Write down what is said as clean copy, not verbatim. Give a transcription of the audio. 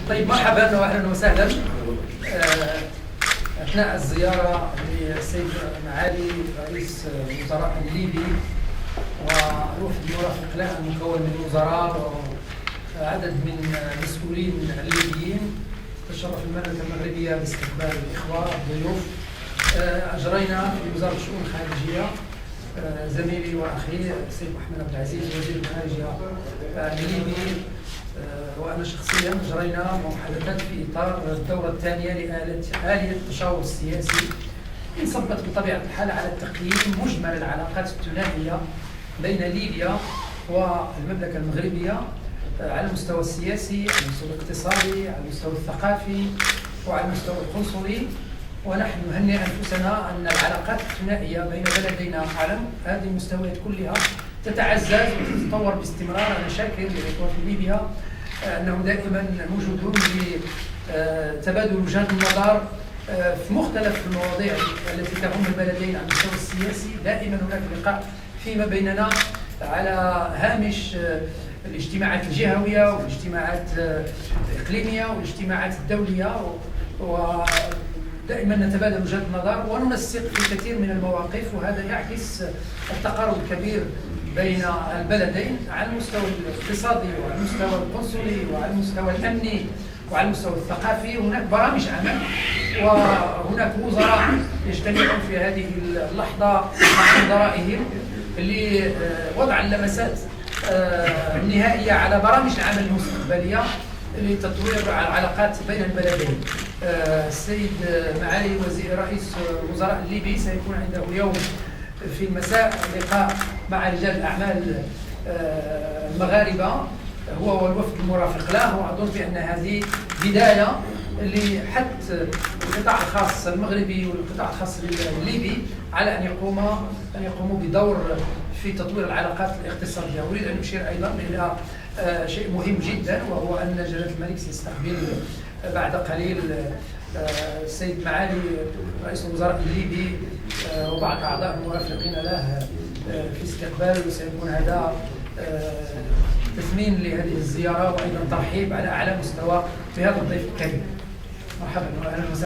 طيب، مرحبا واهلا وسهلا. اثناء الزياره للسيد معالي رئيس الوزراء الليبي والوفد المرافق له المكون من وزراء وعدد من مسؤولين الليبيين، تشرف المملكه المغربيه باستقبال الاخوه الضيوف. اجرينا في وزاره الشؤون الخارجيه زميلي واخي السيد محمد عبد العزيز وزير الخارجيه الليبي وانا شخصيا اجرينا محادثات في اطار الدوره الثانيه لآلية التشاور السياسي، انصبت بطبيعه الحال على تقييم مجمل العلاقات الثنائيه بين ليبيا والمملكه المغربيه على المستوى السياسي، على المستوى الاقتصادي، على المستوى الثقافي وعلى المستوى القنصلي. ونحن نهنئ انفسنا ان العلاقات الثنائيه بين بلدينا على هذه المستويات كلها تتعزز وتتطور باستمرار. انا شاكر للاخوه في ليبيا انهم دائما موجودون لتبادل وجهات النظر في مختلف المواضيع التي تهم البلدين على المستوى السياسي. دائما هناك لقاء فيما بيننا على هامش الاجتماعات الجهويه والاجتماعات الاقليميه والاجتماعات الدوليه، ودائما نتبادل وجهات النظر وننسق في كثير من المواقف، وهذا يعكس التقارب الكبير بين البلدين على المستوى الاقتصادي وعلى المستوى القنصلي وعلى المستوى الامني وعلى المستوى الثقافي. هناك برامج عمل وهناك وزراء يجتمعون في هذه اللحظه مع وزرائهم لوضع اللمسات النهائيه على برامج العمل المستقبليه لتطوير العلاقات بين البلدين. السيد معالي رئيس الوزراء الليبي سيكون عنده اليوم في المساء لقاء مع رجال الاعمال المغاربه هو والوفد المرافق له، واظن بان هذه بدايه لحث القطاع الخاص المغربي والقطاع الخاص الليبي على ان يقوموا بدور في تطوير العلاقات الاقتصاديه. اريد ان اشير ايضا الى شيء مهم جدا، وهو ان جلاله الملك سيستقبل بعد قليل السيد معالي رئيس الوزراء الليبي وبعض اعضاء المرافقين له في استقبال، وسيكون هذا تثمين لهذه الزياره وايضا ترحيب على اعلى مستوى بهذا الضيف الكريم. مرحبا واهلا وسهلا.